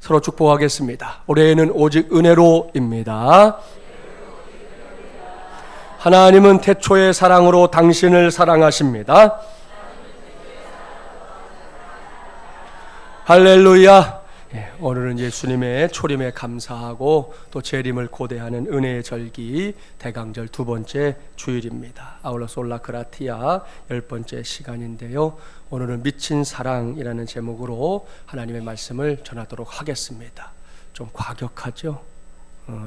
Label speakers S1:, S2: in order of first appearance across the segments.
S1: 서로 축복하겠습니다. 올해에는 오직 은혜로입니다. 하나님은 태초의 사랑으로 당신을 사랑하십니다. 할렐루야. 오늘은 예수님의 초림에 감사하고 또 재림을 고대하는 은혜의 절기 대강절 두 번째 주일입니다. 아울러 솔라 그라티아 10번째 시간인데요. 오늘은 미친 사랑이라는 제목으로 하나님의 말씀을 전하도록 하겠습니다. 좀 과격하죠?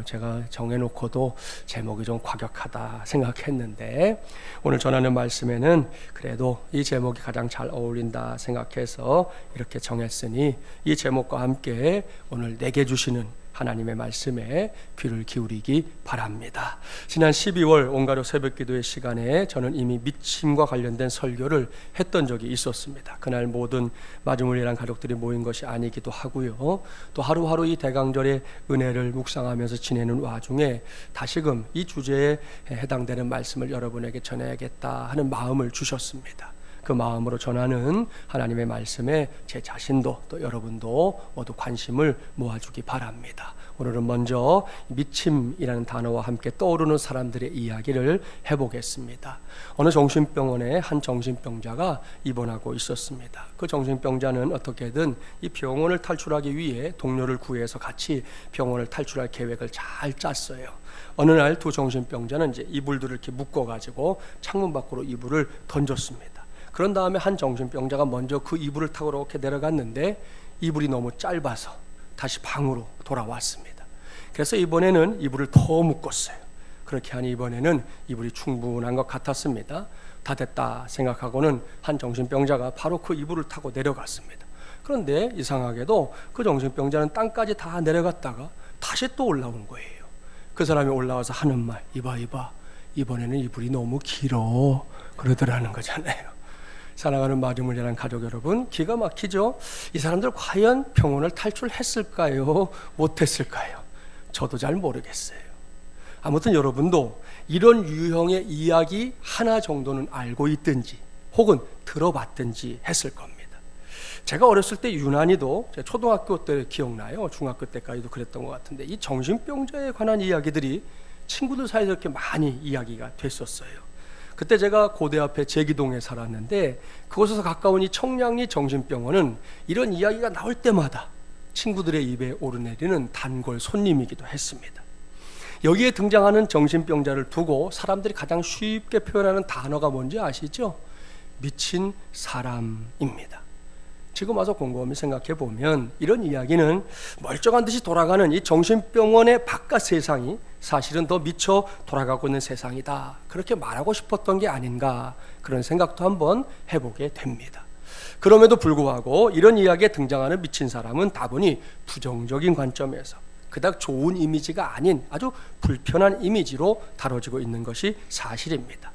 S1: 제가 정해놓고도 제목이 좀 과격하다 생각했는데 오늘 전하는 말씀에는 그래도 이 제목이 가장 잘 어울린다 생각해서 이렇게 정했으니 이 제목과 함께 오늘 내게 주시는 하나님의 말씀에 귀를 기울이기 바랍니다. 지난 12월 온가족 새벽기도의 시간에 저는 이미 미침과 관련된 설교를 했던 적이 있었습니다. 그날 모든 마주물이란 가족들이 모인 것이 아니기도 하고요. 또 하루하루 이 대강절의 은혜를 묵상하면서 지내는 와중에 다시금 이 주제에 해당되는 말씀을 여러분에게 전해야겠다 하는 마음을 주셨습니다. 그 마음으로 전하는 하나님의 말씀에 제 자신도 또 여러분도 모두 관심을 모아주기 바랍니다. 오늘은 먼저 미침이라는 단어와 함께 떠오르는 사람들의 이야기를 해보겠습니다. 어느 정신병원에 한 정신병자가 입원하고 있었습니다. 그 정신병자는 어떻게든 이 병원을 탈출하기 위해 동료를 구해서 같이 병원을 탈출할 계획을 잘 짰어요. 어느 날 두 정신병자는 이제 이불들을 이렇게 묶어가지고 창문 밖으로 이불을 던졌습니다. 그런 다음에 한 정신병자가 먼저 그 이불을 타고 이렇게 내려갔는데 이불이 너무 짧아서 다시 방으로 돌아왔습니다. 그래서 이번에는 이불을 더 묶었어요. 그렇게 하니 이번에는 이불이 충분한 것 같았습니다. 다 됐다 생각하고는 한 정신병자가 바로 그 이불을 타고 내려갔습니다. 그런데 이상하게도 그 정신병자는 땅까지 다 내려갔다가 다시 또 올라온 거예요. 그 사람이 올라와서 하는 말, 이봐 이번에는 이불이 너무 길어 그러더라는 거잖아요. 사랑하는 마주물이라는 가족 여러분, 기가 막히죠? 이 사람들 과연 병원을 탈출했을까요? 못했을까요? 저도 잘 모르겠어요. 아무튼 여러분도 이런 유형의 이야기 하나 정도는 알고 있든지 혹은 들어봤든지 했을 겁니다. 제가 어렸을 때 유난히도 제 초등학교 때 기억나요. 중학교 때까지도 그랬던 것 같은데 이 정신병자에 관한 이야기들이 친구들 사이에서 이렇게 많이 이야기가 됐었어요. 그때 제가 고대 앞에 제기동에 살았는데 그곳에서 가까운 이 청량리 정신병원은 이런 이야기가 나올 때마다 친구들의 입에 오르내리는 단골 손님이기도 했습니다. 여기에 등장하는 정신병자를 두고 사람들이 가장 쉽게 표현하는 단어가 뭔지 아시죠? 미친 사람입니다. 지금 와서 곰곰이 생각해 보면 이런 이야기는 멀쩡한 듯이 돌아가는 이 정신병원의 바깥 세상이 사실은 더 미쳐 돌아가고 있는 세상이다. 그렇게 말하고 싶었던 게 아닌가 그런 생각도 한번 해보게 됩니다. 그럼에도 불구하고 이런 이야기에 등장하는 미친 사람은 다분히 부정적인 관점에서 그닥 좋은 이미지가 아닌 아주 불편한 이미지로 다뤄지고 있는 것이 사실입니다.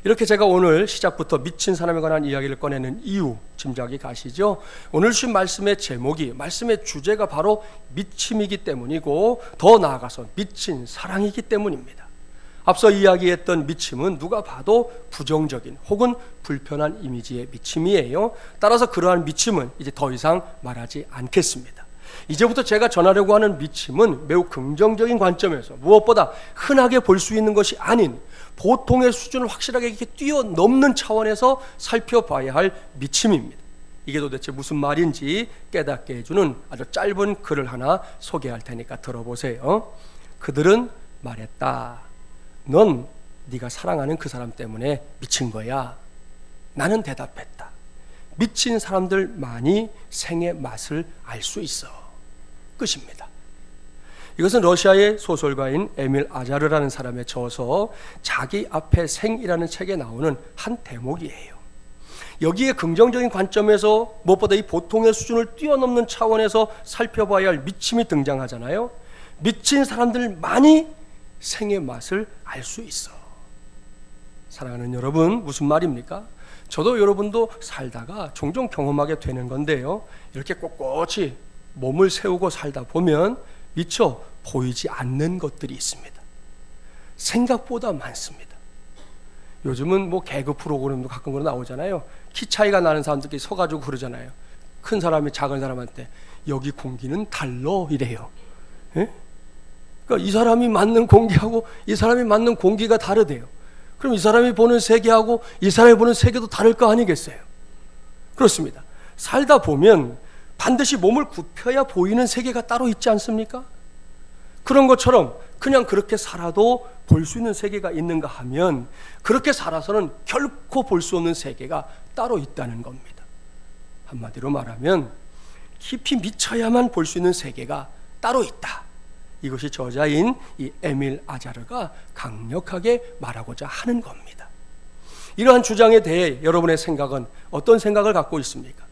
S1: 이렇게 제가 오늘 시작부터 미친 사람에 관한 이야기를 꺼내는 이유 짐작이 가시죠? 오늘 주신 말씀의 제목이, 말씀의 주제가 바로 미침이기 때문이고 더 나아가서 미친 사랑이기 때문입니다. 앞서 이야기했던 미침은 누가 봐도 부정적인 혹은 불편한 이미지의 미침이에요. 따라서 그러한 미침은 이제 더 이상 말하지 않겠습니다. 이제부터 제가 전하려고 하는 미침은 매우 긍정적인 관점에서 무엇보다 흔하게 볼 수 있는 것이 아닌 보통의 수준을 확실하게 이렇게 뛰어넘는 차원에서 살펴봐야 할 미침입니다. 이게 도대체 무슨 말인지 깨닫게 해주는 아주 짧은 글을 하나 소개할 테니까 들어보세요. 그들은 말했다. 넌 네가 사랑하는 그 사람 때문에 미친 거야. 나는 대답했다. 미친 사람들만이 생의 맛을 알 수 있어. 끝입니다. 이것은 러시아의 소설가인 에밀 아자르라는 사람의 저서 자기 앞에 생이라는 책에 나오는 한 대목이에요. 여기에 긍정적인 관점에서 무엇보다 이 보통의 수준을 뛰어넘는 차원에서 살펴봐야 할 미침이 등장하잖아요. 미친 사람들만이 생의 맛을 알 수 있어. 사랑하는 여러분, 무슨 말입니까? 저도 여러분도 살다가 종종 경험하게 되는 건데요. 이렇게 꼿꼿이 몸을 세우고 살다 보면 미처 보이지 않는 것들이 있습니다. 생각보다 많습니다. 요즘은 뭐 개그 프로그램도 가끔 그런 나오잖아요. 키 차이가 나는 사람들끼리 서가지고 그러잖아요. 큰 사람이 작은 사람한테 여기 공기는 달러 이래요. 예? 그러니까 이 사람이 맞는 공기하고 이 사람이 맞는 공기가 다르대요. 그럼 이 사람이 보는 세계하고 이 사람이 보는 세계도 다를 거 아니겠어요? 그렇습니다. 살다 보면 반드시 몸을 굽혀야 보이는 세계가 따로 있지 않습니까? 그런 것처럼 그냥 그렇게 살아도 볼 수 있는 세계가 있는가 하면 그렇게 살아서는 결코 볼 수 없는 세계가 따로 있다는 겁니다. 한마디로 말하면 깊이 미쳐야만 볼 수 있는 세계가 따로 있다. 이것이 저자인 이 에밀 아자르가 강력하게 말하고자 하는 겁니다. 이러한 주장에 대해 여러분의 생각은 어떤 생각을 갖고 있습니까?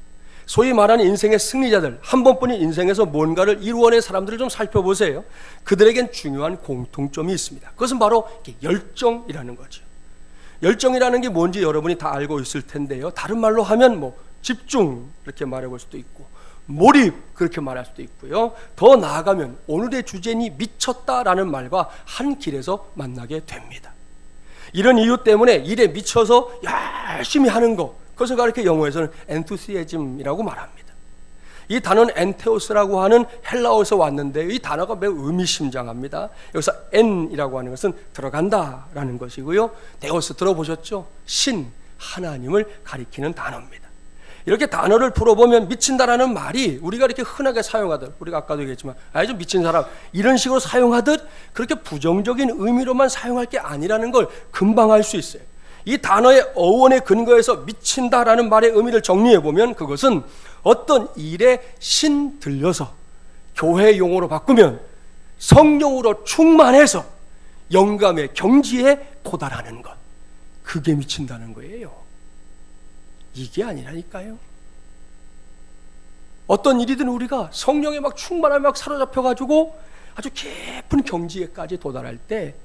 S1: 소위 말하는 인생의 승리자들, 한 번뿐인 인생에서 뭔가를 이루어낸 사람들을 좀 살펴보세요. 그들에겐 중요한 공통점이 있습니다. 그것은 바로 열정이라는 거죠. 열정이라는 게 뭔지 여러분이 다 알고 있을 텐데요. 다른 말로 하면 집중 이렇게 말해볼 수도 있고 몰입 그렇게 말할 수도 있고요. 더 나아가면 오늘의 주제니 미쳤다라는 말과 한 길에서 만나게 됩니다. 이런 이유 때문에 일에 미쳐서 열심히 하는 것, 그것을 가리켜 영어에서는 enthusiasm이라고 말합니다. 이 단어는 엔테오스라고 하는 헬라어에서 왔는데 이 단어가 매우 의미심장합니다. 여기서 en이라고 하는 것은 들어간다라는 것이고요. 데오스 들어보셨죠? 신, 하나님을 가리키는 단어입니다. 이렇게 단어를 풀어보면 미친다라는 말이 우리가 이렇게 흔하게 사용하듯, 우리가 아까도 얘기했지만 좀 미친 사람 이런 식으로 사용하듯 그렇게 부정적인 의미로만 사용할 게 아니라는 걸 금방 알 수 있어요. 이 단어의 어원에 근거해서 미친다라는 말의 의미를 정리해보면 그것은 어떤 일에 신 들려서 교회 용어로 바꾸면 성령으로 충만해서 영감의 경지에 도달하는 것, 그게 미친다는 거예요. 이게 아니라니까요. 어떤 일이든 우리가 성령에 막 충만하게 막 사로잡혀가지고 아주 깊은 경지에까지 도달할 때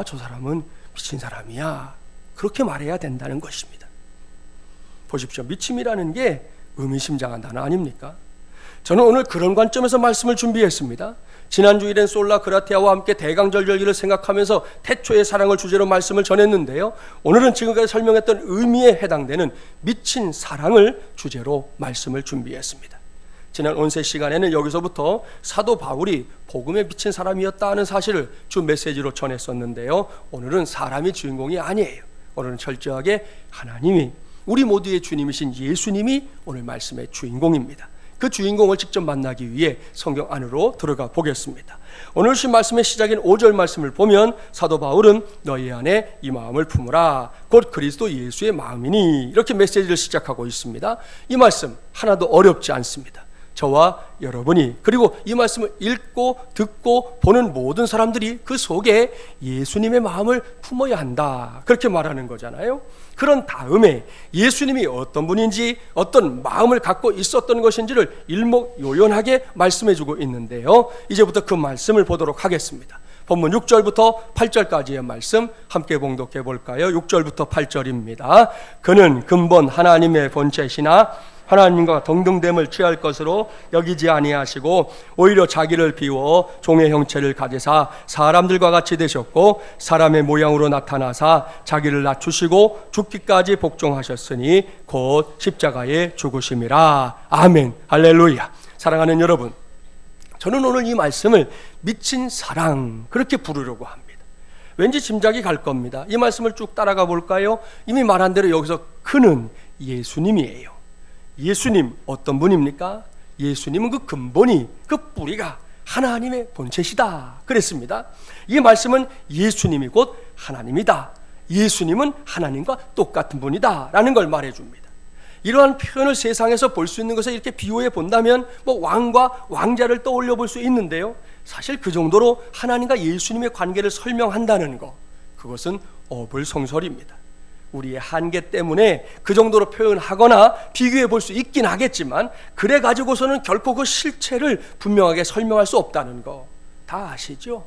S1: 저 사람은 미친 사람이야, 그렇게 말해야 된다는 것입니다. 보십시오. 미침이라는 게 의미심장한 단어 아닙니까? 저는 오늘 그런 관점에서 말씀을 준비했습니다. 지난주일엔 솔라 그라티아와 함께 대강절 절기를 생각하면서 태초의 사랑을 주제로 말씀을 전했는데요. 오늘은 지금까지 설명했던 의미에 해당되는 미친 사랑을 주제로 말씀을 준비했습니다. 지난 온세 시간에는 여기서부터 사도 바울이 복음에 미친 사람이었다 하는 사실을 주 메시지로 전했었는데요. 오늘은 사람이 주인공이 아니에요. 오늘은 철저하게 하나님이, 우리 모두의 주님이신 예수님이 오늘 말씀의 주인공입니다. 그 주인공을 직접 만나기 위해 성경 안으로 들어가 보겠습니다. 오늘 신 말씀의 시작인 5절 말씀을 보면 사도 바울은 너희 안에 이 마음을 품으라 곧 그리스도 예수의 마음이니, 이렇게 메시지를 시작하고 있습니다. 이 말씀 하나도 어렵지 않습니다. 저와 여러분이, 그리고 이 말씀을 읽고 듣고 보는 모든 사람들이 그 속에 예수님의 마음을 품어야 한다, 그렇게 말하는 거잖아요. 그런 다음에 예수님이 어떤 분인지, 어떤 마음을 갖고 있었던 것인지를 일목요연하게 말씀해주고 있는데요. 이제부터 그 말씀을 보도록 하겠습니다. 본문 6절부터 8절까지의 말씀 함께 봉독해 볼까요? 6절부터 8절입니다. 그는 근본 하나님의 본체시나 하나님과 동등됨을 취할 것으로 여기지 아니하시고 오히려 자기를 비워 종의 형체를 가지사 사람들과 같이 되셨고 사람의 모양으로 나타나사 자기를 낮추시고 죽기까지 복종하셨으니 곧 십자가에 죽으심이라. 아멘, 할렐루야. 사랑하는 여러분, 저는 오늘 이 말씀을 미친 사랑 그렇게 부르려고 합니다. 왠지 짐작이 갈 겁니다. 이 말씀을 쭉 따라가 볼까요? 이미 말한 대로 여기서 그는 예수님이에요. 예수님 어떤 분입니까? 예수님은 그 근본이, 그 뿌리가 하나님의 본체시다 그랬습니다. 이 말씀은 예수님이 곧 하나님이다, 예수님은 하나님과 똑같은 분이다 라는 걸 말해줍니다. 이러한 표현을 세상에서 볼 수 있는 것을 이렇게 비유해 본다면 왕과 왕자를 떠올려 볼 수 있는데요, 사실 그 정도로 하나님과 예수님의 관계를 설명한다는 것, 그것은 어불성설입니다. 우리의 한계 때문에 그 정도로 표현하거나 비교해 볼 수 있긴 하겠지만 그래 가지고서는 결코 그 실체를 분명하게 설명할 수 없다는 거 다 아시죠?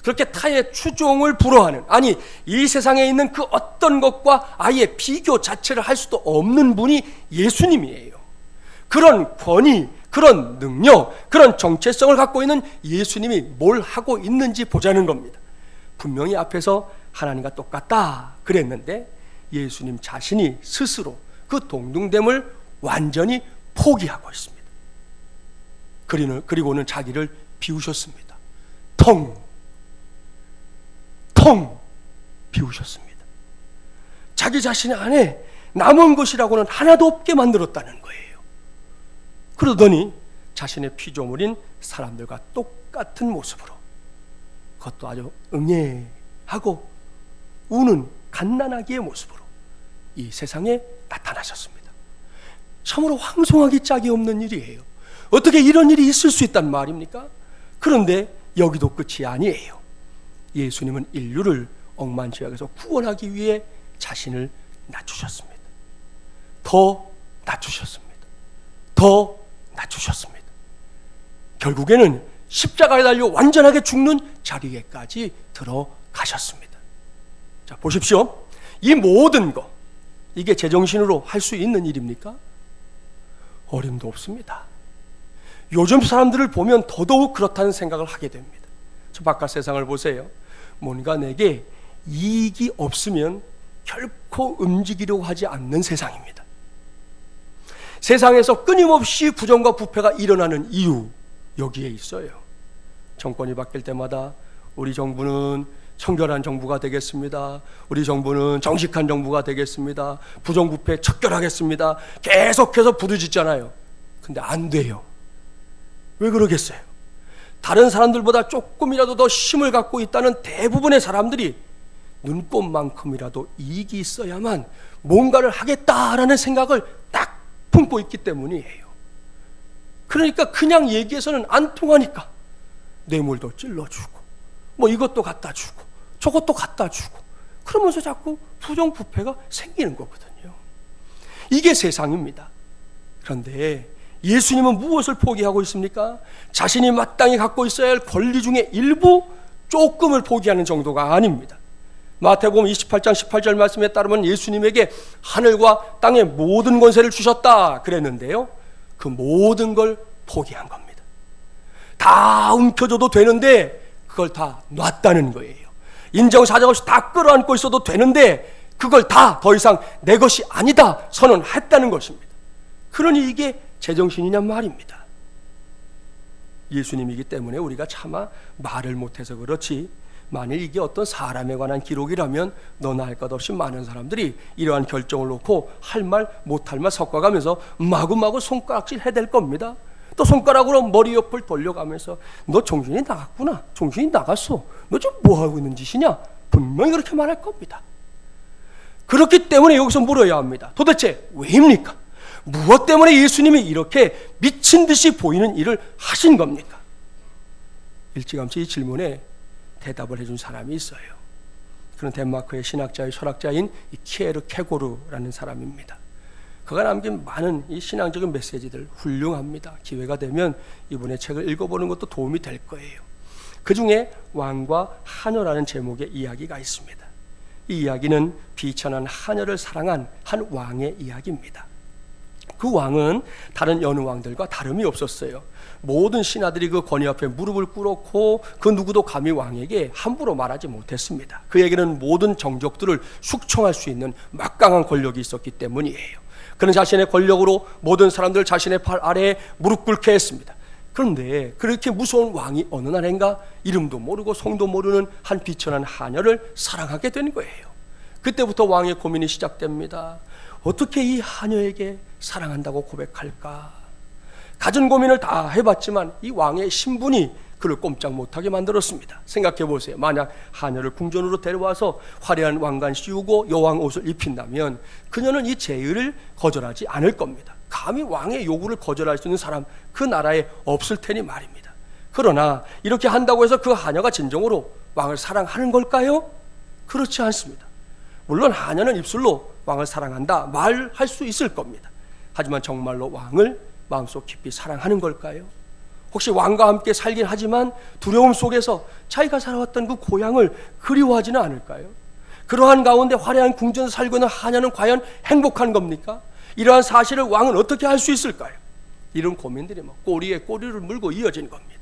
S1: 그렇게 타의 추종을 불허하는, 아니 이 세상에 있는 그 어떤 것과 아예 비교 자체를 할 수도 없는 분이 예수님이에요. 그런 권위, 그런 능력, 그런 정체성을 갖고 있는 예수님이 뭘 하고 있는지 보자는 겁니다. 분명히 앞에서 하나님과 똑같다 그랬는데 예수님 자신이 스스로 그 동등됨을 완전히 포기하고 있습니다. 그리고는 자기를 비우셨습니다. 텅 비우셨습니다. 자기 자신 안에 남은 것이라고는 하나도 없게 만들었다는 거예요. 그러더니 자신의 피조물인 사람들과 똑같은 모습으로, 그것도 아주 응애하고 우는 갓난아기의 모습으로 이 세상에 나타나셨습니다. 참으로 황송하기 짝이 없는 일이에요. 어떻게 이런 일이 있을 수 있단 말입니까? 그런데 여기도 끝이 아니에요. 예수님은 인류를 억만죄악에서 구원하기 위해 자신을 낮추셨습니다. 더 낮추셨습니다. 더 낮추셨습니다. 결국에는 십자가에 달려 완전하게 죽는 자리에까지 들어가셨습니다. 자, 보십시오. 이 모든 것, 이게 제정신으로 할 수 있는 일입니까? 어림도 없습니다. 요즘 사람들을 보면 더더욱 그렇다는 생각을 하게 됩니다. 저 바깥 세상을 보세요. 뭔가 내게 이익이 없으면 결코 움직이려고 하지 않는 세상입니다. 세상에서 끊임없이 부정과 부패가 일어나는 이유, 여기에 있어요. 정권이 바뀔 때마다 우리 정부는 청결한 정부가 되겠습니다. 우리 정부는 정직한 정부가 되겠습니다. 부정부패 척결하겠습니다. 계속해서 부르짖잖아요. 근데 안 돼요. 왜 그러겠어요? 다른 사람들보다 조금이라도 더 힘을 갖고 있다는 대부분의 사람들이 눈꼽만큼이라도 이익이 있어야만 뭔가를 하겠다라는 생각을 딱 품고 있기 때문이에요. 그러니까 그냥 얘기해서는 안 통하니까 뇌물도 찔러주고 뭐 이것도 갖다 주고 저것도 갖다 주고 그러면서 자꾸 부정부패가 생기는 거거든요. 이게 세상입니다. 그런데 예수님은 무엇을 포기하고 있습니까? 자신이 마땅히 갖고 있어야 할 권리 중에 일부 조금을 포기하는 정도가 아닙니다. 마태복음 28장 18절 말씀에 따르면 예수님에게 하늘과 땅의 모든 권세를 주셨다 그랬는데요, 그 모든 걸 포기한 겁니다. 다 움켜줘도 되는데 그걸 다 놨다는 거예요. 인정사정 없이 다 끌어안고 있어도 되는데 그걸 다 더 이상 내 것이 아니다 선언했다는 것입니다. 그러니 이게 제정신이냔 말입니다. 예수님이기 때문에 우리가 차마 말을 못해서 그렇지, 만일 이게 어떤 사람에 관한 기록이라면 너나 할 것 없이 많은 사람들이 이러한 결정을 놓고 할 말 못할 말 섞어가면서 마구마구 손가락질 해댈 겁니다. 또 손가락으로 머리 옆을 돌려가면서 너 정신이 나갔구나, 정신이 나갔어, 너 지금 뭐하고 있는 짓이냐, 분명히 그렇게 말할 겁니다. 그렇기 때문에 여기서 물어야 합니다. 도대체 왜입니까? 무엇 때문에 예수님이 이렇게 미친 듯이 보이는 일을 하신 겁니까? 일찌감치 이 질문에 대답을 해준 사람이 있어요. 그는 덴마크의 신학자의 철학자인 이 키에르 케고르라는 사람입니다. 그가 남긴 많은 이 신앙적인 메시지들 훌륭합니다. 기회가 되면 이분의 책을 읽어보는 것도 도움이 될 거예요. 그 중에 왕과 하녀라는 제목의 이야기가 있습니다. 이 이야기는 비천한 하녀를 사랑한 한 왕의 이야기입니다. 그 왕은 다른 여느 왕들과 다름이 없었어요. 모든 신하들이 그 권위 앞에 무릎을 꿇었고 그 누구도 감히 왕에게 함부로 말하지 못했습니다. 그에게는 모든 정적들을 숙청할 수 있는 막강한 권력이 있었기 때문이에요. 그는 자신의 권력으로 모든 사람들 자신의 팔 아래에 무릎 꿇게 했습니다. 그런데 그렇게 무서운 왕이 어느 날인가 이름도 모르고 성도 모르는 한 비천한 하녀를 사랑하게 된 거예요. 그때부터 왕의 고민이 시작됩니다. 어떻게 이 하녀에게 사랑한다고 고백할까? 갖은 고민을 다 해봤지만 이 왕의 신분이 그를 꼼짝 못하게 만들었습니다. 생각해 보세요. 만약 하녀를 궁전으로 데려와서 화려한 왕관 씌우고 여왕 옷을 입힌다면 그녀는 이 제의를 거절하지 않을 겁니다. 감히 왕의 요구를 거절할 수 있는 사람 그 나라에 없을 테니 말입니다. 그러나 이렇게 한다고 해서 그 하녀가 진정으로 왕을 사랑하는 걸까요? 그렇지 않습니다. 물론 하녀는 입술로 왕을 사랑한다 말할 수 있을 겁니다. 하지만 정말로 왕을 마음속 깊이 사랑하는 걸까요? 혹시 왕과 함께 살긴 하지만 두려움 속에서 자기가 살아왔던 그 고향을 그리워하지는 않을까요? 그러한 가운데 화려한 궁전에서 살고 있는 하녀는 과연 행복한 겁니까? 이러한 사실을 왕은 어떻게 할 수 있을까요? 이런 고민들이 꼬리에 꼬리를 물고 이어진 겁니다.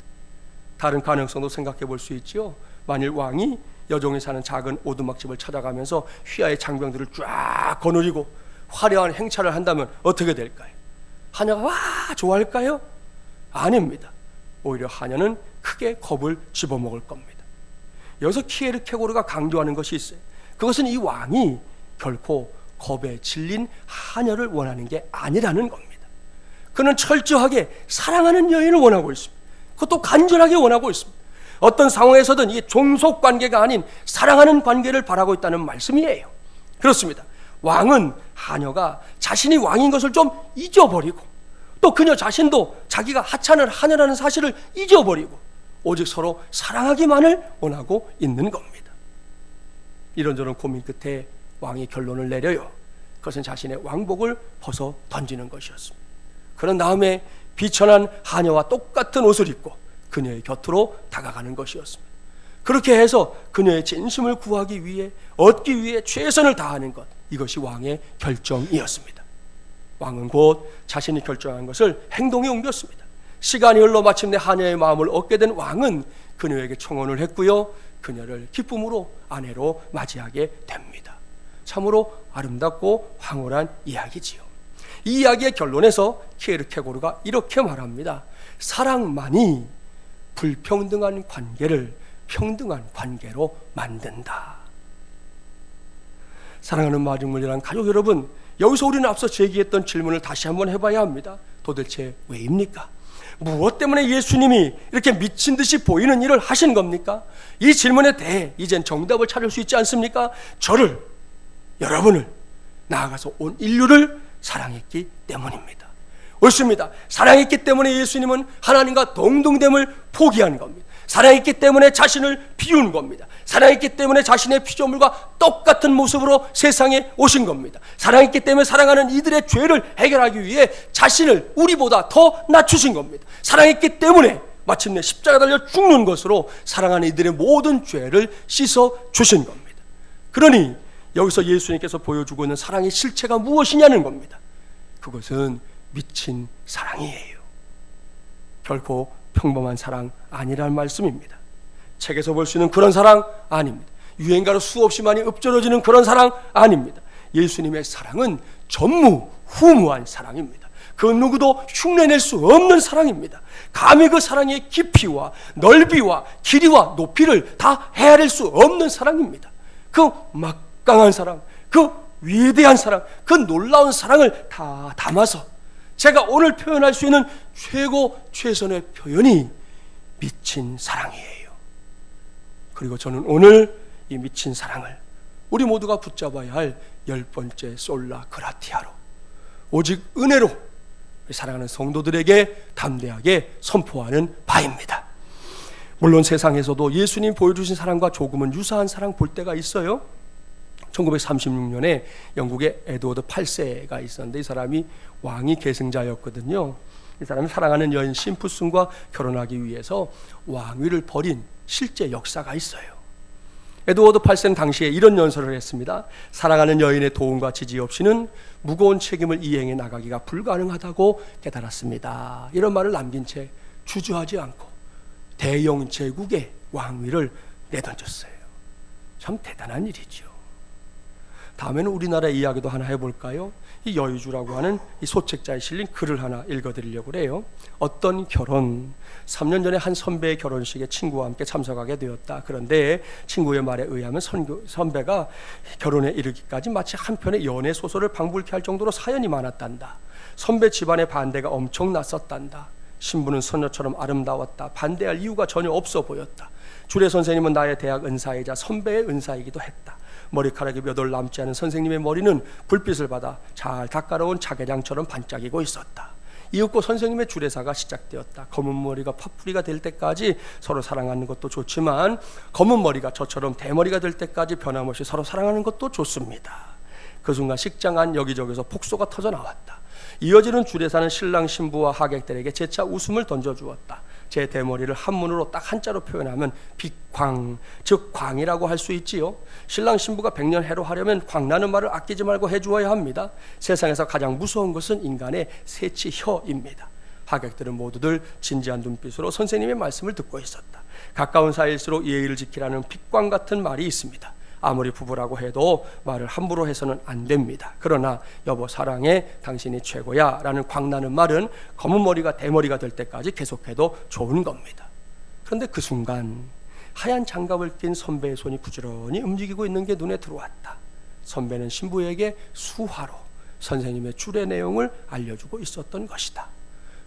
S1: 다른 가능성도 생각해 볼 수 있죠. 만일 왕이 여종이 사는 작은 오두막집을 찾아가면서 휘하의 장병들을 쫙 거느리고 화려한 행차를 한다면 어떻게 될까요? 하녀가 와 좋아할까요? 아닙니다. 오히려 하녀는 크게 겁을 집어먹을 겁니다. 여기서 키에르케고르가 강조하는 것이 있어요. 그것은 이 왕이 결코 겁에 질린 하녀를 원하는 게 아니라는 겁니다. 그는 철저하게 사랑하는 여인을 원하고 있습니다. 그것도 간절하게 원하고 있습니다. 어떤 상황에서든 이게 종속 관계가 아닌 사랑하는 관계를 바라고 있다는 말씀이에요. 그렇습니다. 왕은 하녀가 자신이 왕인 것을 좀 잊어버리고, 또 그녀 자신도 자기가 하찮은 하녀라는 사실을 잊어버리고 오직 서로 사랑하기만을 원하고 있는 겁니다. 이런저런 고민 끝에 왕이 결론을 내려요. 그것은 자신의 왕복을 벗어 던지는 것이었습니다. 그런 다음에 비천한 하녀와 똑같은 옷을 입고 그녀의 곁으로 다가가는 것이었습니다. 그렇게 해서 그녀의 진심을 구하기 위해, 얻기 위해 최선을 다하는 것, 이것이 왕의 결정이었습니다. 왕은 곧 자신이 결정한 것을 행동에 옮겼습니다. 시간이 흘러 마침내 하녀의 마음을 얻게 된 왕은 그녀에게 청혼을 했고요, 그녀를 기쁨으로 아내로 맞이하게 됩니다. 참으로 아름답고 황홀한 이야기지요. 이 이야기의 결론에서 키에르케고르가 이렇게 말합니다. 사랑만이 불평등한 관계를 평등한 관계로 만든다. 사랑하는 마중물이란 가족 여러분, 여기서 우리는 앞서 제기했던 질문을 다시 한번 해봐야 합니다. 도대체 왜입니까? 무엇 때문에 예수님이 이렇게 미친 듯이 보이는 일을 하신 겁니까? 이 질문에 대해 이젠 정답을 찾을 수 있지 않습니까? 저를, 여러분을, 나아가서 온 인류를 사랑했기 때문입니다. 옳습니다. 사랑했기 때문에 예수님은 하나님과 동등됨을 포기한 겁니다. 사랑했기 때문에 자신을 비운 겁니다. 사랑했기 때문에 자신의 피조물과 똑같은 모습으로 세상에 오신 겁니다. 사랑했기 때문에 사랑하는 이들의 죄를 해결하기 위해 자신을 우리보다 더 낮추신 겁니다. 사랑했기 때문에 마침내 십자가 달려 죽는 것으로 사랑하는 이들의 모든 죄를 씻어 주신 겁니다. 그러니 여기서 예수님께서 보여주고 있는 사랑의 실체가 무엇이냐는 겁니다. 그것은 미친 사랑이에요. 결코 평범한 사랑 아니란 말씀입니다. 책에서 볼 수 있는 그런 사랑 아닙니다. 유행가로 수없이 많이 읊조려지는 그런 사랑 아닙니다. 예수님의 사랑은 전무후무한 사랑입니다. 그 누구도 흉내낼 수 없는 사랑입니다. 감히 그 사랑의 깊이와 넓이와 길이와 높이를 다 헤아릴 수 없는 사랑입니다. 그 막강한 사랑, 그 위대한 사랑, 그 놀라운 사랑을 다 담아서 제가 오늘 표현할 수 있는 최선의 표현이 미친 사랑이에요. 그리고 저는 오늘 이 미친 사랑을 우리 모두가 붙잡아야 할 10번째 솔라 그라티아로, 오직 은혜로 사랑하는 성도들에게 담대하게 선포하는 바입니다. 물론 세상에서도 예수님 보여주신 사랑과 조금은 유사한 사랑 볼 때가 있어요. 1936년에 영국의 에드워드 8세가 있었는데 이 사람이 왕위 계승자였거든요. 이 사람이 사랑하는 여인 심푸슨과 결혼하기 위해서 왕위를 버린 실제 역사가 있어요. 에드워드 8세는 당시에 이런 연설을 했습니다. 사랑하는 여인의 도움과 지지 없이는 무거운 책임을 이행해 나가기가 불가능하다고 깨달았습니다. 이런 말을 남긴 채 주저하지 않고 대영 제국의 왕위를 내던졌어요. 참 대단한 일이죠. 다음에는 우리나라의 이야기도 하나 해볼까요? 이 여의주라고 하는 이 소책자에 실린 글을 하나 읽어드리려고 해요. 어떤 결혼, 3년 전에 한 선배의 결혼식에 친구와 함께 참석하게 되었다. 그런데 친구의 말에 의하면 선배가 결혼에 이르기까지 마치 한 편의 연애 소설을 방불케 할 정도로 사연이 많았단다. 선배 집안의 반대가 엄청났었단다. 신부는 소녀처럼 아름다웠다. 반대할 이유가 전혀 없어 보였다. 주례 선생님은 나의 대학 은사이자 선배의 은사이기도 했다. 머리카락이 몇 올 남지 않은 선생님의 머리는 불빛을 받아 잘 닦아놓은 자개장처럼 반짝이고 있었다. 이윽고 선생님의 주례사가 시작되었다. 검은 머리가 파뿌리가 될 때까지 서로 사랑하는 것도 좋지만 검은 머리가 저처럼 대머리가 될 때까지 변함없이 서로 사랑하는 것도 좋습니다. 그 순간 식장 안 여기저기서 폭소가 터져 나왔다. 이어지는 주례사는 신랑 신부와 하객들에게 재차 웃음을 던져주었다. 제 대머리를 한문으로 딱 한자로 표현하면 빛광, 즉 광이라고 할 수 있지요. 신랑 신부가 백년해로 하려면 광라는 말을 아끼지 말고 해주어야 합니다. 세상에서 가장 무서운 것은 인간의 새치혀입니다. 하객들은 모두들 진지한 눈빛으로 선생님의 말씀을 듣고 있었다. 가까운 사이일수록 예의를 지키라는 빛광 같은 말이 있습니다. 아무리 부부라고 해도 말을 함부로 해서는 안 됩니다. 그러나 여보 사랑해, 당신이 최고야 라는 광나는 말은 검은 머리가 대머리가 될 때까지 계속해도 좋은 겁니다. 그런데 그 순간 하얀 장갑을 낀 선배의 손이 부지런히 움직이고 있는 게 눈에 들어왔다. 선배는 신부에게 수화로 선생님의 주례 내용을 알려주고 있었던 것이다.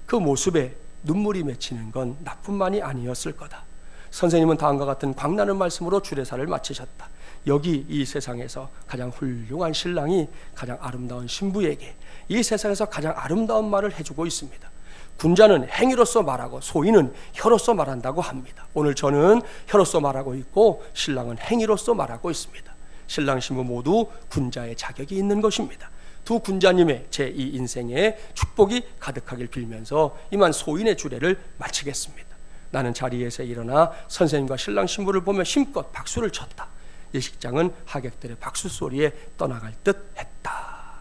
S1: 그 모습에 눈물이 맺히는 건 나뿐만이 아니었을 거다. 선생님은 다음과 같은 광나는 말씀으로 주례사를 마치셨다. 여기 이 세상에서 가장 훌륭한 신랑이 가장 아름다운 신부에게 이 세상에서 가장 아름다운 말을 해주고 있습니다. 군자는 행위로서 말하고 소인은 혀로서 말한다고 합니다. 오늘 저는 혀로서 말하고 있고 신랑은 행위로서 말하고 있습니다. 신랑 신부 모두 군자의 자격이 있는 것입니다. 두 군자님의 제2 인생에 축복이 가득하길 빌면서 이만 소인의 주례를 마치겠습니다. 나는 자리에서 일어나 선생님과 신랑 신부를 보며 힘껏 박수를 쳤다. 예식장은 하객들의 박수 소리에 떠나갈 듯 했다.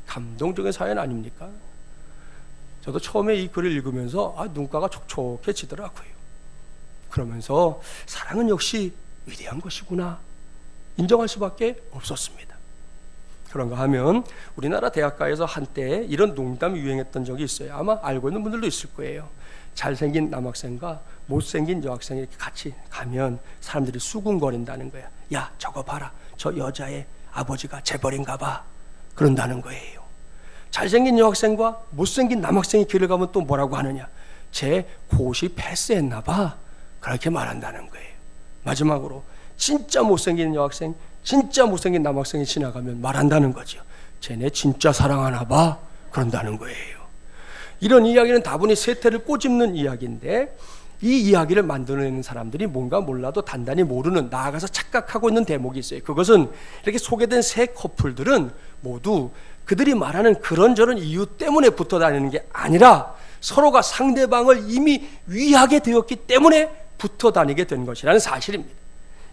S1: 감동적인 사연 아닙니까? 저도 처음에 이 글을 읽으면서 눈가가 촉촉해지더라고요. 그러면서 사랑은 역시 위대한 것이구나 인정할 수밖에 없었습니다. 그런가 하면 우리나라 대학가에서 한때 이런 농담이 유행했던 적이 있어요. 아마 알고 있는 분들도 있을 거예요. 잘생긴 남학생과 못생긴 여학생이 이렇게 같이 가면 사람들이 수군거린다는 거야. 야, 저거 봐라, 저 여자의 아버지가 재벌인가 봐, 그런다는 거예요. 잘생긴 여학생과 못생긴 남학생이 길을 가면 또 뭐라고 하느냐, 쟤 고시 패스했나 봐, 그렇게 말한다는 거예요. 마지막으로 진짜 못생긴 여학생, 진짜 못생긴 남학생이 지나가면 말한다는 거죠. 쟤네 진짜 사랑하나 봐, 그런다는 거예요. 이런 이야기는 다분히 세태를 꼬집는 이야기인데, 이 이야기를 만들어내는 사람들이 뭔가 몰라도 단단히 모르는, 나아가서 착각하고 있는 대목이 있어요. 그것은 이렇게 소개된 세 커플들은 모두 그들이 말하는 그런저런 이유 때문에 붙어 다니는 게 아니라 서로가 상대방을 이미 위하게 되었기 때문에 붙어 다니게 된 것이라는 사실입니다.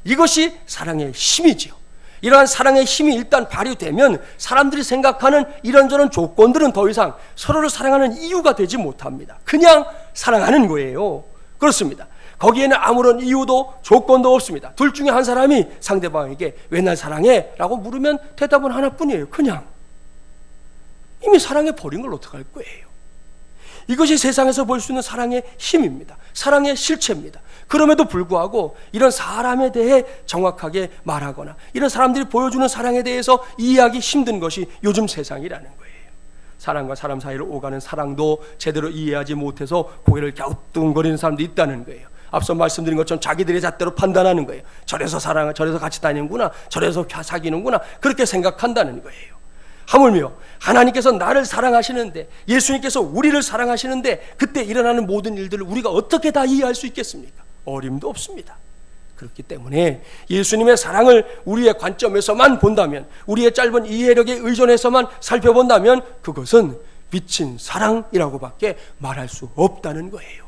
S1: 이것이 사랑의 힘이지요. 이러한 사랑의 힘이 일단 발휘되면 사람들이 생각하는 이런저런 조건들은 더 이상 서로를 사랑하는 이유가 되지 못합니다. 그냥 사랑하는 거예요. 그렇습니다. 거기에는 아무런 이유도 조건도 없습니다. 둘 중에 한 사람이 상대방에게 왜 날 사랑해? 라고 물으면 대답은 하나뿐이에요. 그냥. 이미 사랑해버린 걸 어떡할 거예요. 이것이 세상에서 볼 수 있는 사랑의 힘입니다. 사랑의 실체입니다. 그럼에도 불구하고 이런 사람에 대해 정확하게 말하거나 이런 사람들이 보여주는 사랑에 대해서 이해하기 힘든 것이 요즘 세상이라는 거예요. 사람과 사람 사이를 오가는 사랑도 제대로 이해하지 못해서 고개를 갸우뚱거리는 사람도 있다는 거예요. 앞서 말씀드린 것처럼 자기들의 잣대로 판단하는 거예요. 저래서 저래서 같이 다니는구나, 저래서 사귀는구나, 그렇게 생각한다는 거예요. 하물며 하나님께서 나를 사랑하시는데, 예수님께서 우리를 사랑하시는데 그때 일어나는 모든 일들을 우리가 어떻게 다 이해할 수 있겠습니까? 어림도 없습니다. 그렇기 때문에 예수님의 사랑을 우리의 관점에서만 본다면, 우리의 짧은 이해력에 의존해서만 살펴본다면 그것은 미친 사랑이라고밖에 말할 수 없다는 거예요.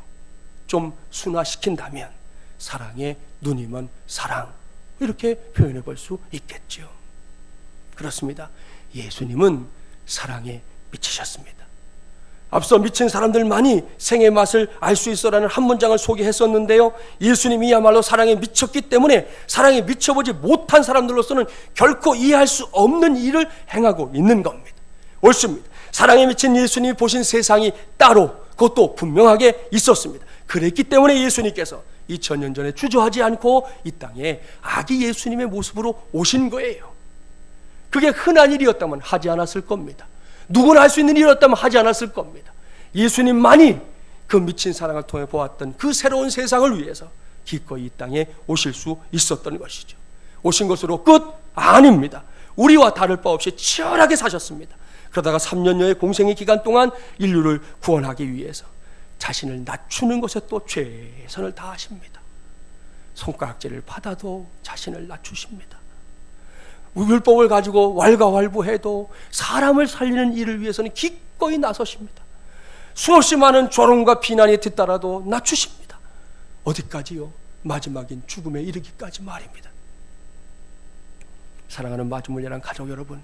S1: 좀 순화시킨다면 사랑의 눈이 먼 사랑, 이렇게 표현해 볼 수 있겠죠. 그렇습니다. 예수님은 사랑에 미치셨습니다. 앞서 미친 사람들만이 생의 맛을 알 수 있어라는 한 문장을 소개했었는데요, 예수님이야말로 사랑에 미쳤기 때문에 사랑에 미쳐보지 못한 사람들로서는 결코 이해할 수 없는 일을 행하고 있는 겁니다. 옳습니다. 사랑에 미친 예수님이 보신 세상이 따로, 그것도 분명하게 있었습니다. 그랬기 때문에 예수님께서 2000년 전에 주저하지 않고 이 땅에 아기 예수님의 모습으로 오신 거예요. 그게 흔한 일이었다면 하지 않았을 겁니다. 누구나 할 수 있는 일이었다면 하지 않았을 겁니다. 예수님만이 그 미친 사랑을 통해 보았던 그 새로운 세상을 위해서 기꺼이 이 땅에 오실 수 있었던 것이죠. 오신 것으로 끝? 아닙니다. 우리와 다를 바 없이 치열하게 사셨습니다. 그러다가 3년여의 공생의 기간 동안 인류를 구원하기 위해서 자신을 낮추는 것에 또 최선을 다하십니다. 손가락질을 받아도 자신을 낮추십니다. 율법을 가지고 왈가왈부해도 사람을 살리는 일을 위해서는 기꺼이 나서십니다. 수없이 많은 조롱과 비난이 뒤따라도 낮추십니다. 어디까지요? 마지막인 죽음에 이르기까지 말입니다. 사랑하는 마주물려란 가족 여러분,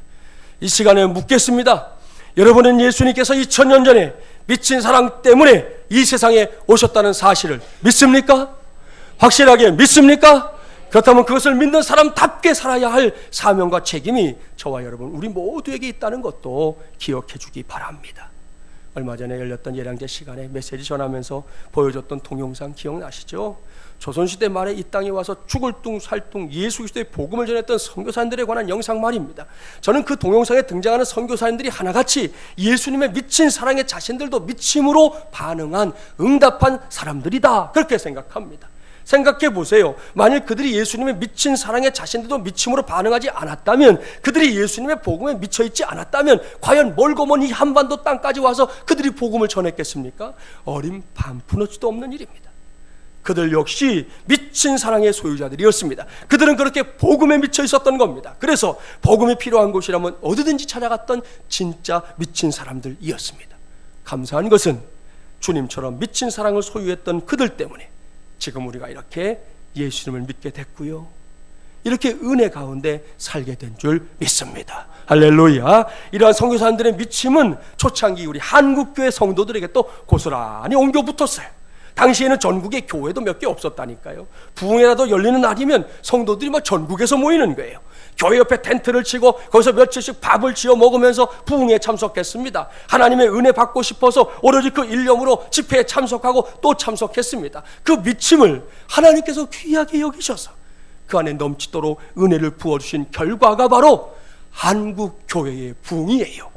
S1: 이 시간에 묻겠습니다. 여러분은 예수님께서 2000년 전에 미친 사랑 때문에 이 세상에 오셨다는 사실을 믿습니까? 확실하게 믿습니까? 그렇다면 그것을 믿는 사람답게 살아야 할 사명과 책임이 저와 여러분 우리 모두에게 있다는 것도 기억해 주기 바랍니다. 얼마 전에 열렸던 예량제 시간에 메시지 전하면서 보여줬던 동영상 기억나시죠? 조선시대 말에 이 땅에 와서 죽을 둥 살 둥 예수 그리스도의 복음을 전했던 선교사님들에 관한 영상 말입니다. 저는 그 동영상에 등장하는 선교사님들이 하나같이 예수님의 미친 사랑에 자신들도 미침으로 반응한 응답한 사람들이다, 그렇게 생각합니다. 생각해 보세요. 만일 그들이 예수님의 미친 사랑에 자신들도 미침으로 반응하지 않았다면, 그들이 예수님의 복음에 미쳐있지 않았다면 과연 멀고 먼 이 한반도 땅까지 와서 그들이 복음을 전했겠습니까? 어림 반푼어치도 없는 일입니다. 그들 역시 미친 사랑의 소유자들이었습니다. 그들은 그렇게 복음에 미쳐 있었던 겁니다. 그래서 복음이 필요한 곳이라면 어디든지 찾아갔던 진짜 미친 사람들이었습니다. 감사한 것은 주님처럼 미친 사랑을 소유했던 그들 때문에 지금 우리가 이렇게 예수님을 믿게 됐고요, 이렇게 은혜 가운데 살게 된 줄 믿습니다. 할렐루야. 이러한 선교사님들의 미침은 초창기 우리 한국교회 성도들에게 또 고스란히 옮겨 붙었어요. 당시에는 전국에 교회도 몇 개 없었다니까요. 부흥회라도 열리는 날이면 성도들이 막 전국에서 모이는 거예요. 교회 옆에 텐트를 치고 거기서 며칠씩 밥을 지어 먹으면서 부흥회에 참석했습니다. 하나님의 은혜 받고 싶어서 오로지 그 일념으로 집회에 참석하고 또 참석했습니다. 그 미침을 하나님께서 귀하게 여기셔서 그 안에 넘치도록 은혜를 부어주신 결과가 바로 한국 교회의 부흥이에요.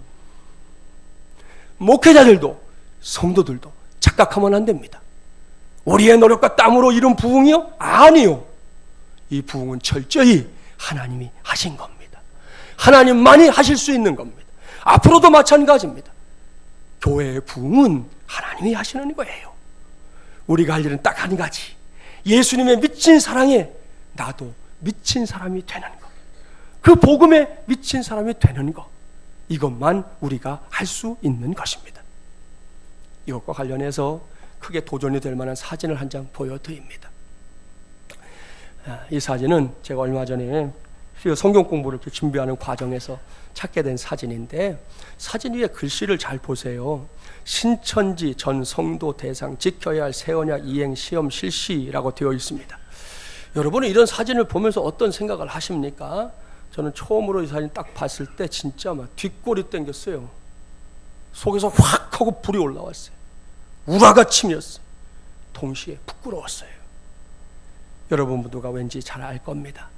S1: 목회자들도 성도들도 착각하면 안 됩니다. 우리의 노력과 땀으로 이룬 부흥이요? 아니요. 이 부흥은 철저히 하나님이 하신 겁니다. 하나님만이 하실 수 있는 겁니다. 앞으로도 마찬가지입니다. 교회의 부흥은 하나님이 하시는 거예요. 우리가 할 일은 딱 한 가지, 예수님의 미친 사랑에 나도 미친 사람이 되는 것, 그 복음에 미친 사람이 되는 것, 이것만 우리가 할 수 있는 것입니다. 이것과 관련해서 크게 도전이 될 만한 사진을 한 장 보여드립니다. 이 사진은 제가 얼마 전에 성경 공부를 준비하는 과정에서 찾게 된 사진인데, 사진 위에 글씨를 잘 보세요. 신천지 전 성도 대상 지켜야 할 세언약 이행 시험 실시라고 되어 있습니다. 여러분은 이런 사진을 보면서 어떤 생각을 하십니까? 저는 처음으로 이 사진 딱 봤을 때 진짜 막 뒷골이 땡겼어요. 속에서 확 하고 불이 올라왔어요. 우라가 치밀었어요. 동시에 부끄러웠어요. 여러분 모두가 왠지 잘 알 겁니다.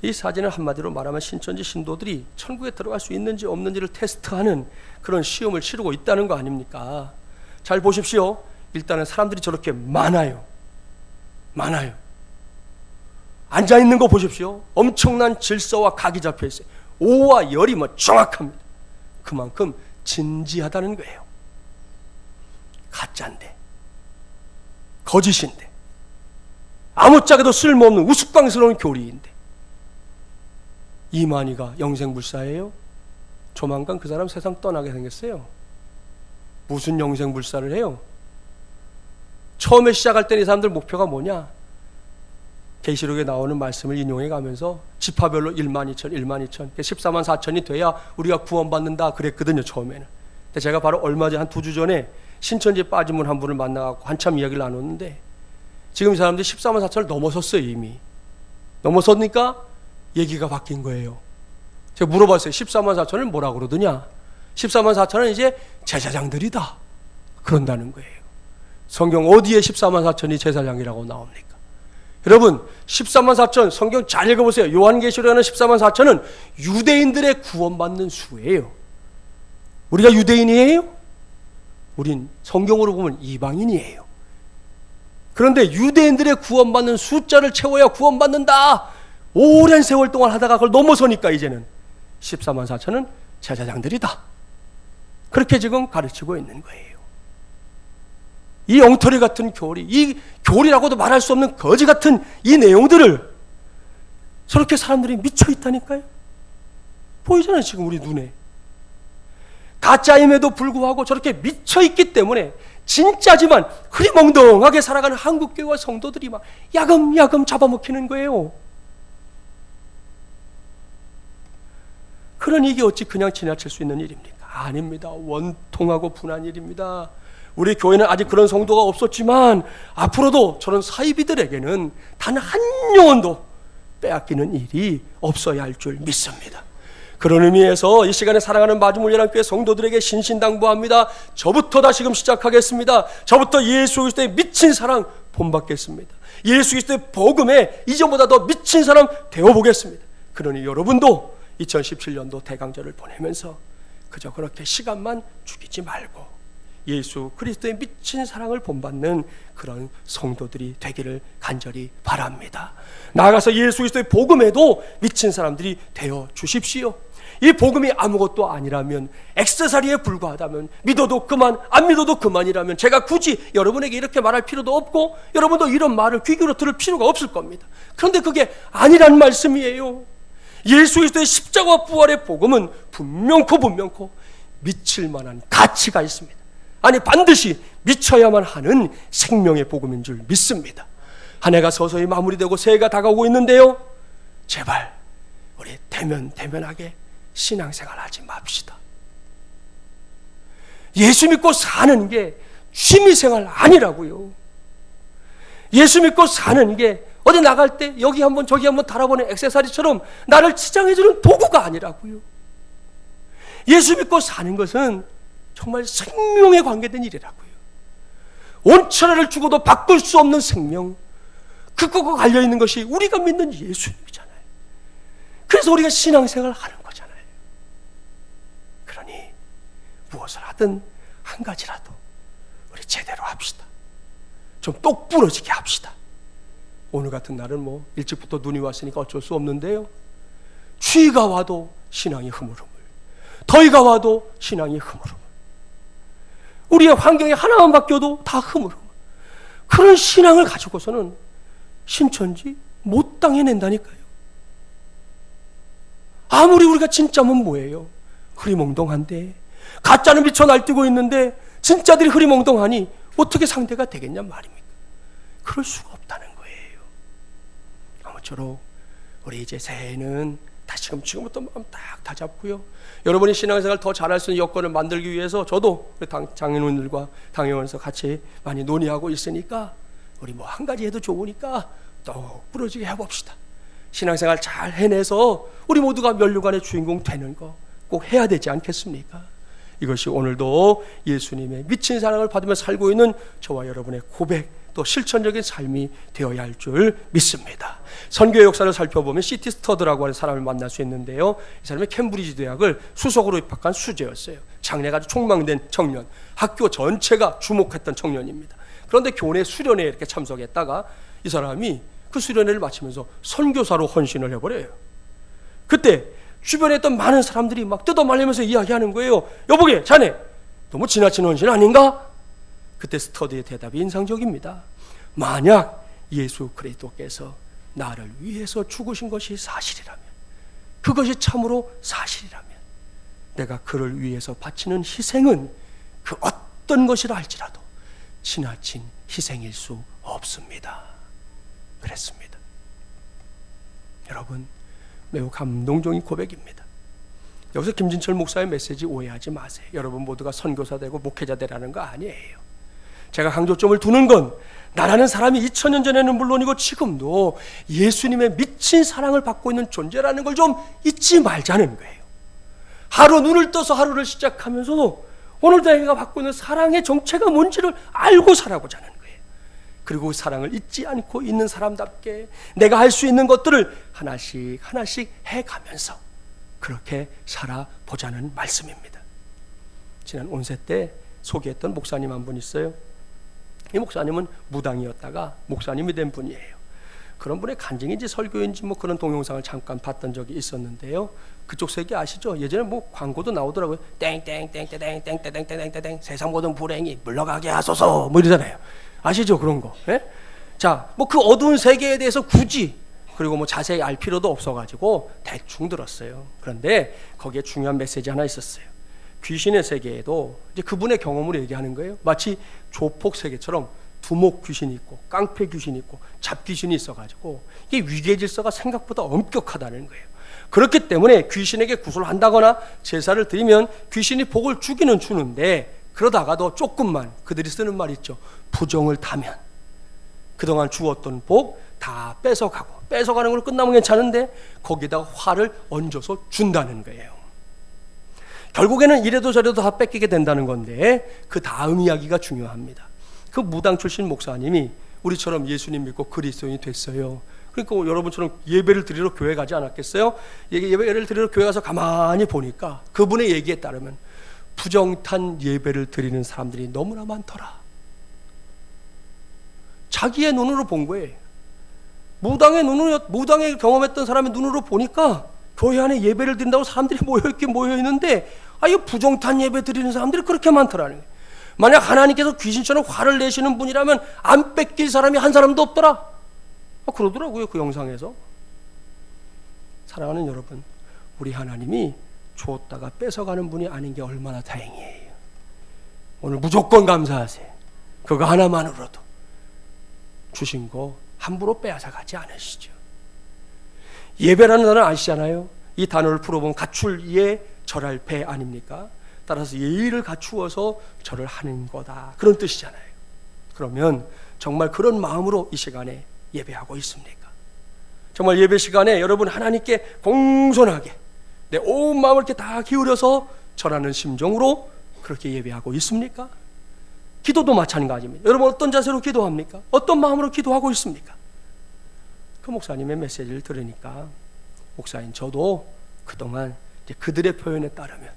S1: 이 사진은 한마디로 말하면 신천지 신도들이 천국에 들어갈 수 있는지 없는지를 테스트하는 그런 시험을 치르고 있다는 거 아닙니까? 잘 보십시오. 일단은 사람들이 저렇게 많아요. 앉아있는 거 보십시오. 엄청난 질서와 각이 잡혀 있어요. 오와 열이 정확합니다. 그만큼 진지하다는 거예요. 가짜인데, 거짓인데, 아무짝에도 쓸모없는 우스꽝스러운 교리인데, 이만희가 영생불사예요? 조만간 그 사람 세상 떠나게 생겼어요. 무슨 영생불사를 해요? 처음에 시작할 때는 이 사람들 목표가 뭐냐? 계시록에 나오는 말씀을 인용해 가면서 지파별로 1만 2천 14만 4천이 돼야 우리가 구원받는다 그랬거든요, 처음에는. 근데 제가 바로 얼마 전, 한 2주 전에 신천지에 빠진 분 한 분을 만나고 한참 이야기를 나눴는데, 지금 이 사람들이 14만 4천을 넘어섰어요. 이미 넘어섰으니까 얘기가 바뀐 거예요. 제가 물어봤어요. 14만 4천을 뭐라고 그러더냐? 14만 4천은 이제 제사장들이다 그런다는 거예요. 성경 어디에 14만 4천이 제사장이라고 나옵니까? 여러분, 14만 4천 성경 잘 읽어보세요. 요한계시록에는 14만 4천은 유대인들의 구원받는 수예요. 우리가 유대인이에요? 우린 성경으로 보면 이방인이에요. 그런데 유대인들의 구원받는 숫자를 채워야 구원받는다, 오랜 세월 동안 하다가 그걸 넘어서니까 이제는 14만 4천은 제사장들이다, 그렇게 지금 가르치고 있는 거예요. 이 엉터리 같은 교리, 이 교리라고도 말할 수 없는 거지 같은 이 내용들을 저렇게 사람들이 미쳐 있다니까요. 보이잖아요, 지금 우리 눈에. 가짜임에도 불구하고 저렇게 미쳐 있기 때문에 진짜지만 흐리멍덩하게 살아가는 한국교회와 성도들이 막 야금야금 잡아먹히는 거예요. 그런 이게 어찌 그냥 지나칠 수 있는 일입니까? 아닙니다. 원통하고 분한 일입니다. 우리 교회는 아직 그런 성도가 없었지만 앞으로도 저런 사이비들에게는 단 한 영혼도 빼앗기는 일이 없어야 할 줄 믿습니다. 그런 의미에서 이 시간에 사랑하는 마주물연합교회 성도들에게 신신당부합니다. 저부터 다시금 시작하겠습니다. 저부터 예수 그리스도의 미친 사랑 본받겠습니다. 예수 그리스도의 복음에 이전보다 더 미친 사람 되어보겠습니다. 그러니 여러분도 2017년도 대강절을 보내면서 그저 그렇게 시간만 죽이지 말고 예수 그리스도의 미친 사랑을 본받는 그런 성도들이 되기를 간절히 바랍니다. 나아가서 예수 그리스도의 복음에도 미친 사람들이 되어 주십시오. 이 복음이 아무것도 아니라면, 액세서리에 불과하다면, 믿어도 그만, 안 믿어도 그만이라면 제가 굳이 여러분에게 이렇게 말할 필요도 없고 여러분도 이런 말을 귀 기울여 들을 필요가 없을 겁니다. 그런데 그게 아니란 말씀이에요. 예수 그리스도의 십자가 부활의 복음은 분명코 미칠 만한 가치가 있습니다. 아니, 반드시 미쳐야만 하는 생명의 복음인 줄 믿습니다. 한 해가 서서히 마무리되고 새해가 다가오고 있는데요, 제발 우리 대면하게 신앙생활 하지 맙시다. 예수 믿고 사는 게 취미생활 아니라고요. 예수 믿고 사는 게 어디 나갈 때 여기 한번 저기 한번 달아보는 액세서리처럼 나를 치장해주는 도구가 아니라고요. 예수 믿고 사는 것은 정말 생명에 관계된 일이라고요. 온 천하를 주고도 바꿀 수 없는 생명, 그거가 갈려있는 것이 우리가 믿는 예수님이잖아요. 그래서 우리가 신앙생활을 하는 거잖아요. 그러니 무엇을 하든 한 가지라도 우리 제대로 합시다. 좀 똑부러지게 합시다. 오늘 같은 날은 뭐 일찍부터 눈이 왔으니까 어쩔 수 없는데요, 추위가 와도 신앙이 흐물흐물, 더위가 와도 신앙이 흐물흐물, 우리의 환경이 하나만 바뀌어도 다 흐물흐물, 그런 신앙을 가지고서는 신천지 못 당해낸다니까요. 아무리 우리가 진짜면 뭐예요? 흐리멍덩한데, 가짜는 미쳐 날뛰고 있는데 진짜들이 흐리멍덩하니 어떻게 상대가 되겠냐 말입니까? 그럴 수가 없다는 거예요. 아무쪼록 우리 이제 새해에는 다시금 지금부터 마음 딱 다잡고요, 여러분이 신앙생활 더 잘할 수 있는 여건을 만들기 위해서 저도 장인분들과 당회원에서 같이 많이 논의하고 있으니까 우리 뭐 한 가지 해도 좋으니까 똑부러지게 해봅시다. 신앙생활 잘 해내서 우리 모두가 면류관의 주인공 되는 거 꼭 해야 되지 않겠습니까? 이것이 오늘도 예수님의 미친 사랑을 받으며 살고 있는 저와 여러분의 고백, 또 실천적인 삶이 되어야 할 줄 믿습니다. 선교의 역사를 살펴보면 C.T. 스터드라고 하는 사람을 만날 수 있는데요, 이 사람이 캠브리지 대학을 수석으로 입학한 수재였어요. 장래가 아주 촉망된 청년, 학교 전체가 주목했던 청년입니다. 그런데 교내 수련회에 이렇게 참석했다가 이 사람이 그 수련회를 마치면서 선교사로 헌신을 해버려요. 그때 주변에 있던 많은 사람들이 막 뜯어말리면서 이야기하는 거예요. 여보게, 자네 너무 지나친 헌신 아닌가? 그때 스터디의 대답이 인상적입니다. 만약 예수 그리스도께서 나를 위해서 죽으신 것이 사실이라면, 그것이 참으로 사실이라면, 내가 그를 위해서 바치는 희생은 그 어떤 것이라 할지라도 지나친 희생일 수 없습니다. 그랬습니다. 여러분, 매우 감동적인 고백입니다. 여기서 김진철 목사의 메시지 오해하지 마세요. 여러분 모두가 선교사 되고 목회자 되라는 거 아니에요. 제가 강조점을 두는 건 나라는 사람이 2000년 전에는 물론이고 지금도 예수님의 미친 사랑을 받고 있는 존재라는 걸 좀 잊지 말자는 거예요. 하루 눈을 떠서 하루를 시작하면서도 오늘도 내가 받고 있는 사랑의 정체가 뭔지를 알고 살아보자는 거예요. 그리고 사랑을 잊지 않고 있는 사람답게 내가 할 수 있는 것들을 하나씩 해가면서 그렇게 살아보자는 말씀입니다. 지난 온세 때 소개했던 목사님 한 분 있어요. 이 목사님은 무당이었다가 목사님이 된 분이에요. 그런 분의 간증인지 설교인지 뭐 그런 동영상을 잠깐 봤던 적이 있었는데요, 그쪽 세계 아시죠? 예전에 뭐 광고도 나오더라고요. 땡땡땡땡땡땡땡땡땡땡 세상 모든 불행이 물러가게 하소서 뭐 이러잖아요. 아시죠 그런 거? 예? 자, 뭐 그 어두운 세계에 대해서 굳이 그리고 뭐 자세히 알 필요도 없어가지고 대충 들었어요. 그런데 거기에 중요한 메시지 하나 있었어요. 귀신의 세계에도 이제 그분의 경험으로 얘기하는 거예요. 마치 조폭 세계처럼 두목 귀신이 있고 깡패 귀신이 있고 잡귀신이 있어가지고 이게 위계 질서가 생각보다 엄격하다는 거예요. 그렇기 때문에 귀신에게 구슬을 한다거나 제사를 드리면 귀신이 복을 주기는 주는데, 그러다가도 조금만 그들이 쓰는 말 있죠. 부정을 타면 그동안 주었던 복 다 뺏어가는 걸 끝나면 괜찮은데 거기다가 화를 얹어서 준다는 거예요. 결국에는 이래도 저래도 다 뺏기게 된다는 건데 그 다음 이야기가 중요합니다. 그 무당 출신 목사님이 우리처럼 예수님 믿고 그리스도인이 됐어요. 그러니까 여러분처럼 예배를 드리러 교회 가지 않았겠어요? 예배를 드리러 교회 가서 가만히 보니까 그분의 얘기에 따르면 부정탄 예배를 드리는 사람들이 너무나 많더라. 자기의 눈으로 본 거예요. 무당에 경험했던 사람의 눈으로 보니까 교회 안에 예배를 드린다고 사람들이 모여있는데 이 부정탄 예배 드리는 사람들이 그렇게 많더라는 거예요. 만약 하나님께서 귀신처럼 화를 내시는 분이라면 안 뺏길 사람이 한 사람도 없더라. 그러더라고요, 그 영상에서. 사랑하는 여러분, 우리 하나님이 줬다가 뺏어가는 분이 아닌 게 얼마나 다행이에요. 오늘 무조건 감사하세요. 그거 하나만으로도 주신 거 함부로 빼앗아가지 않으시죠. 예배라는 단어 아시잖아요. 이 단어를 풀어보면 갖출 예 절할 배 아닙니까? 따라서 예의를 갖추어서 절을 하는 거다, 그런 뜻이잖아요. 그러면 정말 그런 마음으로 이 시간에 예배하고 있습니까? 정말 예배 시간에 여러분 하나님께 공손하게 내 온 마음을 이렇게 다 기울여서 절하는 심정으로 그렇게 예배하고 있습니까? 기도도 마찬가지입니다. 여러분 어떤 자세로 기도합니까? 어떤 마음으로 기도하고 있습니까? 그 목사님의 메시지를 들으니까 목사인 저도 그동안 이제 그들의 표현에 따르면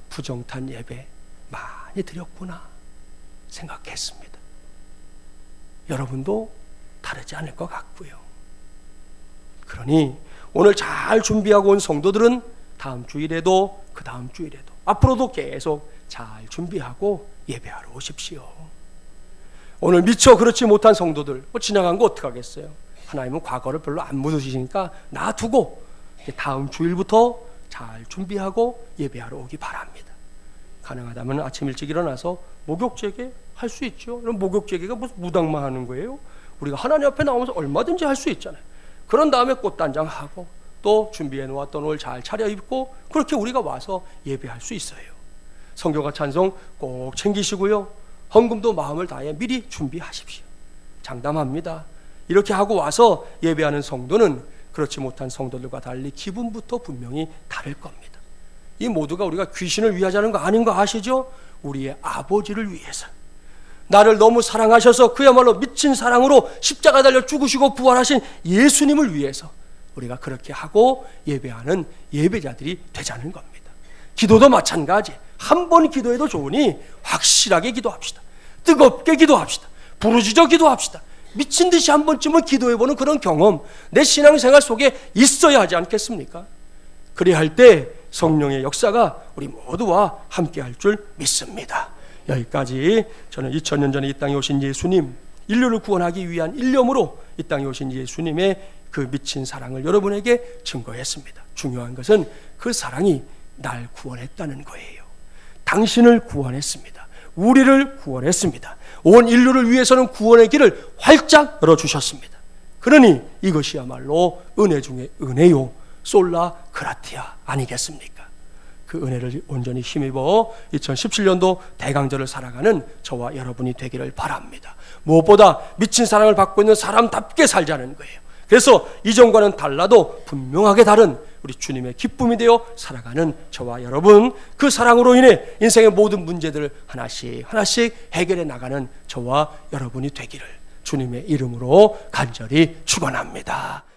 S1: 부정탄 예배 많이 드렸구나 생각했습니다. 여러분도 다르지 않을 것 같고요. 그러니 오늘 잘 준비하고 온 성도들은 다음 주일에도 그 다음 주일에도 앞으로도 계속 잘 준비하고 예배하러 오십시오. 오늘 미처 그렇지 못한 성도들 지나간 거 어떡하겠어요? 하나님은 과거를 별로 안 묻으시니까 놔두고 다음 주일부터 잘 준비하고 예배하러 오기 바랍니다. 가능하다면 아침 일찍 일어나서 목욕제계 할 수 있죠. 그럼 목욕제계가 무슨 무당만 하는 거예요? 우리가 하나님 앞에 나오면서 얼마든지 할 수 있잖아요. 그런 다음에 꽃단장하고 또 준비해 놓았던 옷을 잘 차려입고 그렇게 우리가 와서 예배할 수 있어요. 성경과 찬송 꼭 챙기시고요. 헌금도 마음을 다해 미리 준비하십시오. 장담합니다. 이렇게 하고 와서 예배하는 성도는 그렇지 못한 성도들과 달리 기분부터 분명히 다를 겁니다. 이 모두가 우리가 귀신을 위하자는 거 아닌 거 아시죠? 우리의 아버지를 위해서, 나를 너무 사랑하셔서 그야말로 미친 사랑으로 십자가 달려 죽으시고 부활하신 예수님을 위해서 우리가 그렇게 하고 예배하는 예배자들이 되자는 겁니다. 기도도 마찬가지. 한 번 기도해도 좋으니 확실하게 기도합시다. 뜨겁게 기도합시다. 부르짖어 기도합시다. 미친 듯이 한 번쯤은 기도해보는 그런 경험 내 신앙생활 속에 있어야 하지 않겠습니까? 그래야 할 때 성령의 역사가 우리 모두와 함께 할 줄 믿습니다. 여기까지 저는 2000년 전에 이 땅에 오신 예수님, 인류를 구원하기 위한 일념으로 이 땅에 오신 예수님의 그 미친 사랑을 여러분에게 증거했습니다. 중요한 것은 그 사랑이 날 구원했다는 거예요. 당신을 구원했습니다. 우리를 구원했습니다. 온 인류를 위해서는 구원의 길을 활짝 열어주셨습니다. 그러니 이것이야말로 은혜 중에 은혜요, 솔라 그라티아 아니겠습니까? 그 은혜를 온전히 힘입어 2017년도 대강절을 살아가는 저와 여러분이 되기를 바랍니다. 무엇보다 미친 사랑을 받고 있는 사람답게 살자는 거예요. 그래서 이전과는 달라도 분명하게 다른 우리 주님의 기쁨이 되어 살아가는 저와 여러분, 그 사랑으로 인해 인생의 모든 문제들을 하나씩 하나씩 해결해 나가는 저와 여러분이 되기를 주님의 이름으로 간절히 축원합니다.